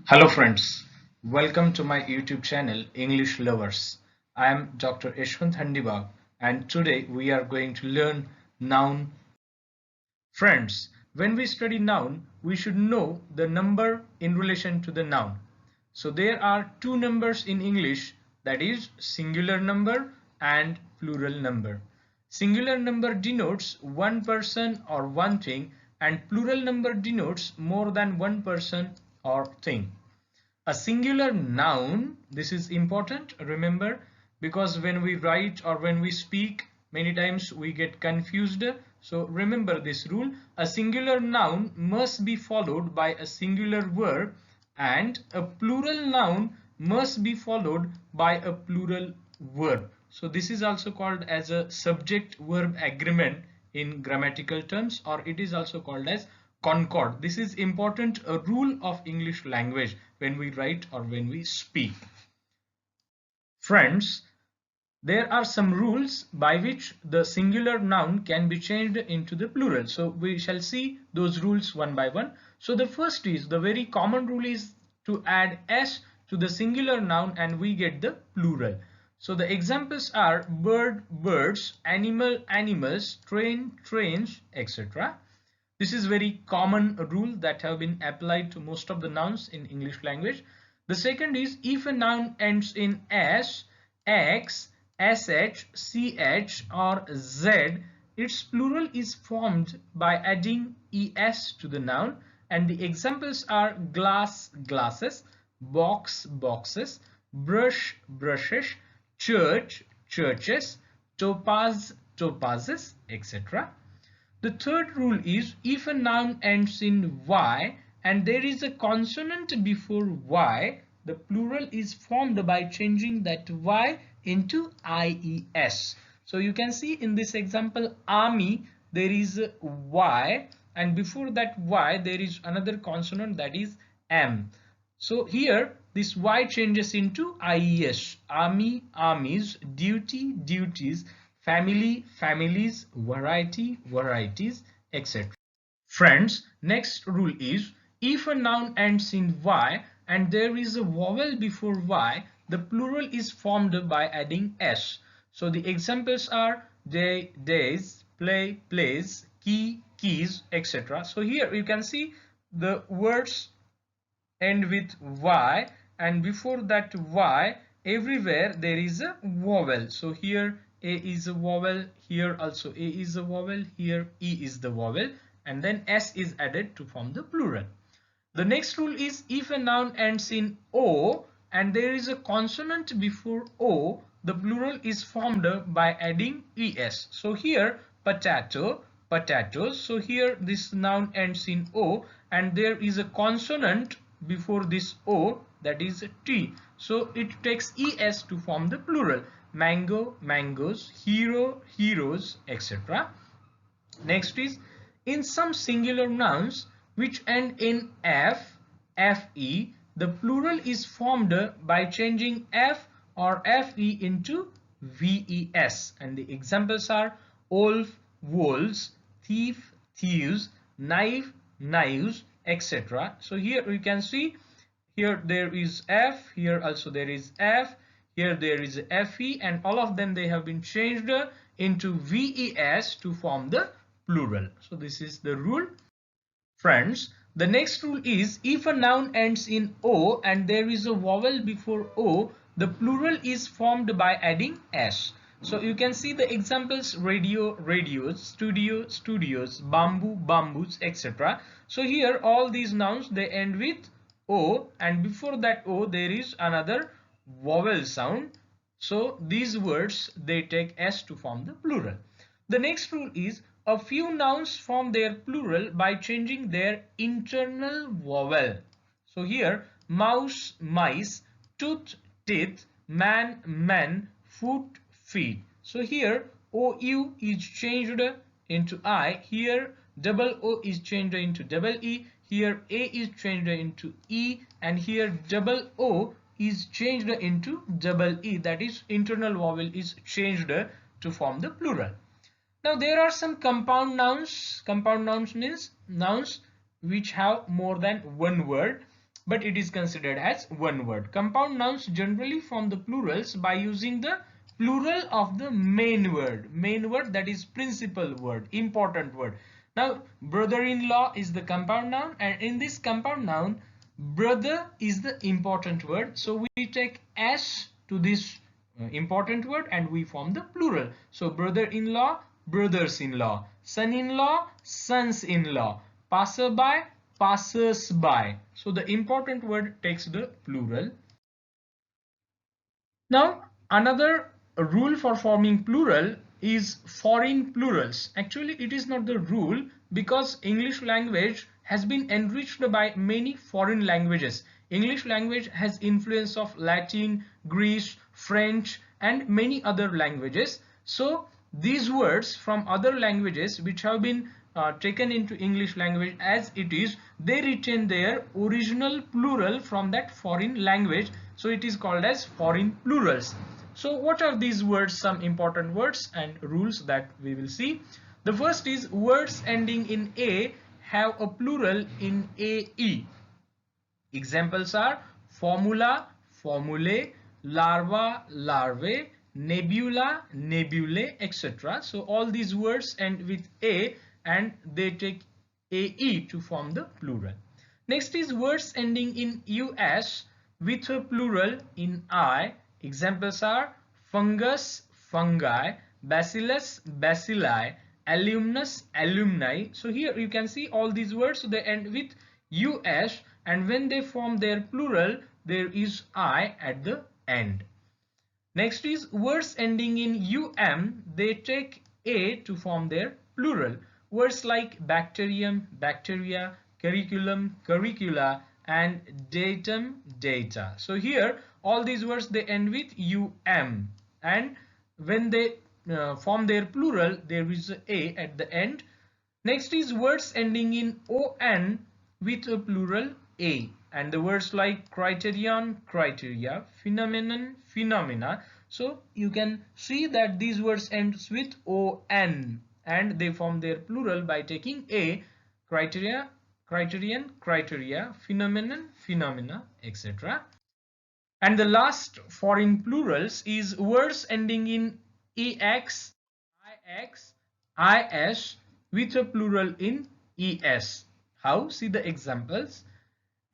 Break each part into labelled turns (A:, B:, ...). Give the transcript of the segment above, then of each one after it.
A: Hello friends, welcome to my YouTube channel English Lovers. I am Dr. Yashwant Handibag and today we are going to learn noun. Friends, when we study noun, we should know the number in relation to the noun. So there are two numbers in English, that is singular number and plural number. Singular number denotes one person or one thing and plural number denotes more than one person or thing. A singular noun, this is important, remember, because when we write or when we speak, many times we get confused. So remember this rule: a singular noun must be followed by a singular verb and a plural noun must be followed by a plural verb. So this is also called as a subject verb agreement in grammatical terms, or it is also called as concord. This is important, a rule of English language when we write or when we speak. Friends, there are some rules by which the singular noun can be changed into the plural. So we shall see those rules one by one. So the first is, the very common rule is to add s to the singular noun and we get the plural. So the examples are bird, birds, animal, animals, train, trains, etc. This is very common rule that have been applied to most of the nouns in English language. The second is, if a noun ends in s, x, sh, ch or z, its plural is formed by adding es to the noun, and the examples are glass, glasses, box, boxes, brush, brushes, church, churches, topaz, topazes, etc. The third rule is, if a noun ends in y and there is a consonant before y, the plural is formed by changing that y into ies. So you can see in this example, army, there is a y and before that y there is another consonant, that is m. So here this y changes into ies. Army, armies, duty, duties, family, families, variety, varieties, etc. Friends, next rule is, if a noun ends in y and there is a vowel before y, the plural is formed by adding s. So the examples are day, days, play, plays, key, keys, etc. So here you can see the words end with y and before that y everywhere there is a vowel. So here a is a vowel, here also a is a vowel, here e is the vowel, and then s is added to form the plural. The next rule is, if a noun ends in o and there is a consonant before o, the plural is formed by adding es. So here potato, potatoes. So here this noun ends in o and there is a consonant before this o, that is t. So it takes es to form the plural. Mango, mangoes, hero, heroes, etc. Next is, in some singular nouns which end in f, fe, the plural is formed by changing f or fe into ves, and the examples are wolf, wolves, thief, thieves, knife, knives, etc. So here you can see, here there is f, here also there is f, here there is fe, and all of them, they have been changed into ves to form the plural. So this is the rule. Friends, the next rule is, if a noun ends in o and there is a vowel before o, the plural is formed by adding s. So you can see the examples: radio, radios, studio, studios, bamboo, bamboos, etc. So here all these nouns, they end with o and before that o there is another vowel sound. So these words, they take s to form the plural. The next rule is, a few nouns form their plural by changing their internal vowel. So here mouse, mice, tooth, teeth, man, man, foot, feet. So here ou is changed into I, here double o is changed into double e, here a is changed into e, and here double o is changed into double e, that is internal vowel is changed to form the plural. Now there are some compound nouns. Compound nouns means nouns which have more than one word. but it is considered as one word. Compound nouns generally form the plurals by using the plural of the main word, that is principal word, important word. Now brother-in-law is the compound noun, and in this compound noun brother is the important word, so we take s to this important word and we form the plural. So brother-in-law, brothers-in-law, son-in-law, sons-in-law, passerby, passers-by. So the important word takes the plural. Now another rule for forming plural is foreign plurals. Actually it is not the rule, because English language has been enriched by many foreign languages. English language has influence of Latin, Greek, French and many other languages. So these words from other languages which have been taken into English language as it is, they retain their original plural from that foreign language. So it is called as foreign plurals. So what are these words? Some important words and rules that we will see. The first is words ending in A have a plural in AE. Examples are formula, formulae, larva, larvae, nebula, nebulae, etc. So all these words end with A and they take AE to form the plural. Next is words ending in US with a plural in I. Examples are fungus, fungi, bacillus, bacilli, alumnus, alumni. So here you can see all these words, they end with US, and when they form their plural there is I at the end. Next is words ending in UM, they take A to form their plural. Words like bacterium, bacteria, curriculum, curricula and datum, data. So here all these words they end with UM, and when they form their plural there is A at the end. Next is words ending in ON with a plural A, and the words like criterion, criteria, phenomenon, phenomena. So you can see that these words ends with ON and they form their plural by taking A, criteria, criterion, criteria, phenomenon, phenomena, etc. And the last foreign plurals is words ending in EX, IX, IS with a plural in ES. How? See the examples.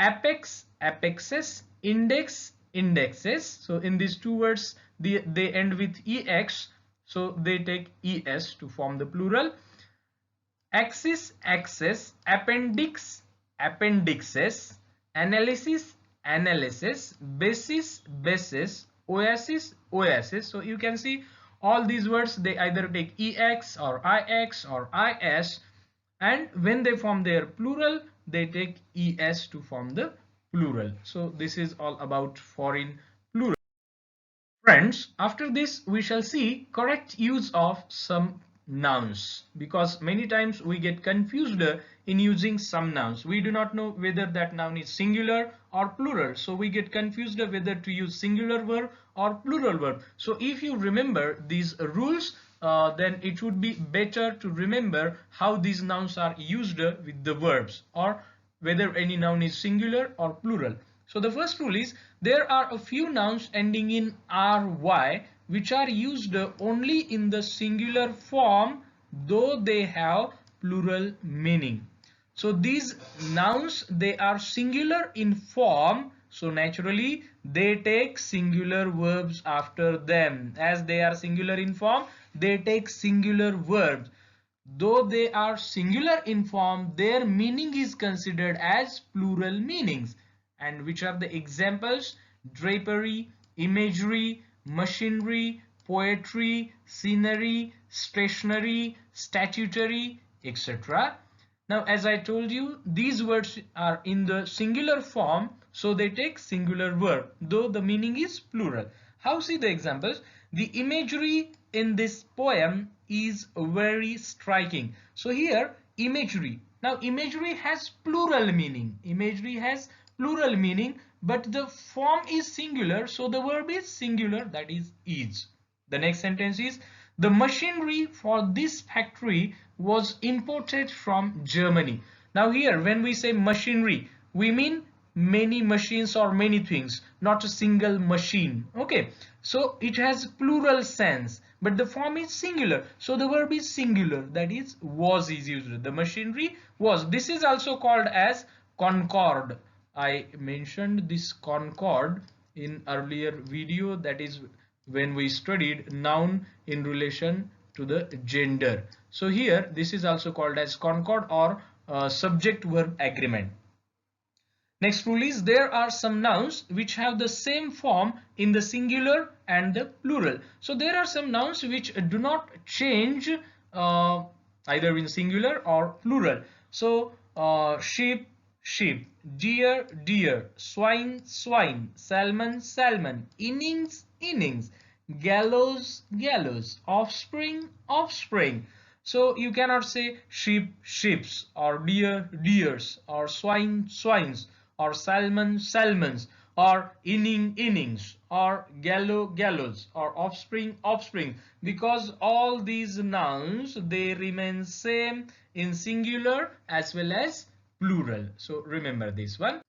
A: Apex, apexes, index, indexes. So in these two words they end with EX, so they take ES to form the plural. Axis, axis, appendix, appendixes, analysis, analysis, basis, basis, oasis, oasis. So you can see all these words they either take EX or IX or IS, and when they form their plural they take ES to form the plural. So this is all about foreign plural. Friends, after this we shall see correct use of some nouns, because many times we get confused in using some nouns. We do not know whether that noun is singular or plural, so we get confused whether to use singular verb or plural verb. So if you remember these rules, then it would be better to remember how these nouns are used with the verbs, or whether any noun is singular or plural. So the first rule is there are a few nouns ending in ry which are used only in the singular form though they have plural meaning. So these nouns they are singular in form, so naturally they take singular verbs after them. As they are singular in form, they take singular verbs. Though they are singular in form, their meaning is considered as plural meanings. And which are the examples? Drapery, imagery, machinery, poetry, scenery, stationery, statutory, etc. Now as I told you, these words are in the singular form, so they take singular verb though the meaning is plural. How? See the examples. The imagery in this poem is very striking. So here imagery. Now imagery has plural meaning. Imagery has plural meaning, but the form is singular, so the verb is singular, that is. The next sentence is the machinery for this factory was imported from Germany. Now here when we say machinery, we mean many machines or many things, not a single machine. Okay, so it has plural sense, but the form is singular, so the verb is singular, that is was is used. The machinery was. This is also called as concord. I mentioned this concord in earlier video, that is when we studied noun in relation to the gender. So here this is also called as concord or subject verb agreement. Next rule is there are some nouns which have the same form in the singular and the plural. So there are some nouns which do not change either in singular or plural. So sheep, sheep, deer, deer, swine, swine, salmon, salmon, innings, innings, gallows, gallows, offspring, offspring. So you cannot say sheep, sheeps, or deer, deers, or swine, swines, or salmon, salmons, or inning, innings, or gallow, gallows, or offspring, offspring, because all these nouns, they remain same in singular as well as plural. So remember this one.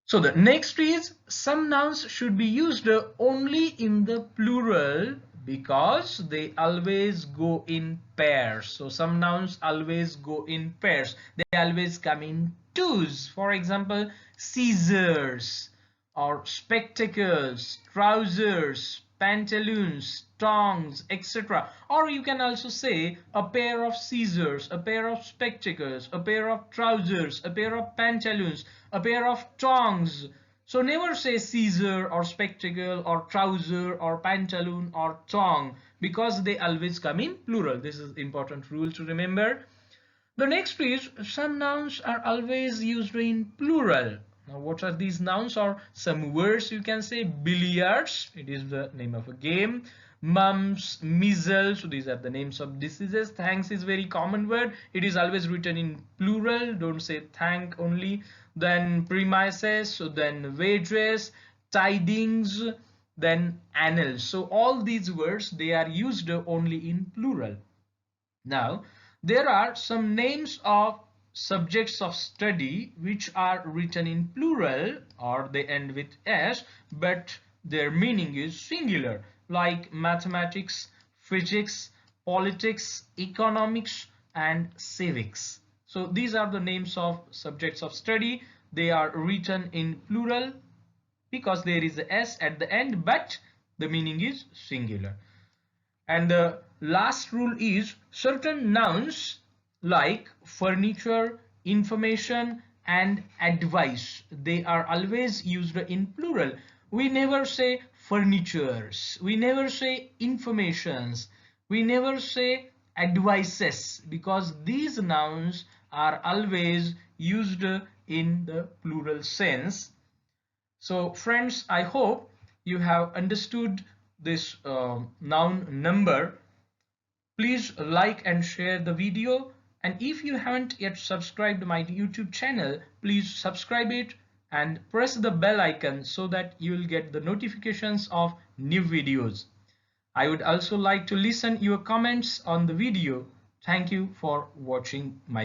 A: So the next is some nouns should be used only in the plural because they always go in pairs. So some nouns always go in pairs. They always come in twos. For example, scissors or spectacles, trousers, pantaloons, tongs, etc. Or you can also say a pair of scissors, a pair of spectacles, a pair of trousers, a pair of pantaloons, a pair of tongs. So never say scissor or spectacle or trouser or pantaloon or tong because they always come in plural. This is important rule to remember. The next is some nouns are always used in plural. Now what are these nouns or some words? You can say billiards, it is the name of a game. Mumps, measles, so these are the names of diseases. Thanks is very common word, it is always written in plural, don't say thank only. Then premises, so then wages, tidings, then annals. So all these words, they are used only in plural. Now there are some names of subjects of study which are written in plural or they end with s, but their meaning is singular, like mathematics, physics, politics, economics, and civics. So these are the names of subjects of study. They are written in plural because there is a s at the end, but the meaning is singular. And the last rule is certain nouns like furniture, information, and advice, they are always used in plural. We never say furnitures, we never say informations, we never say advices because these nouns are always used in the plural sense. So friends, I hope you have understood this noun number. Please like and share the video, and if you haven't yet subscribed my YouTube channel, please subscribe it and press the bell icon so that you will get the notifications of new videos. I would also like to listen your comments on the video. Thank you for watching my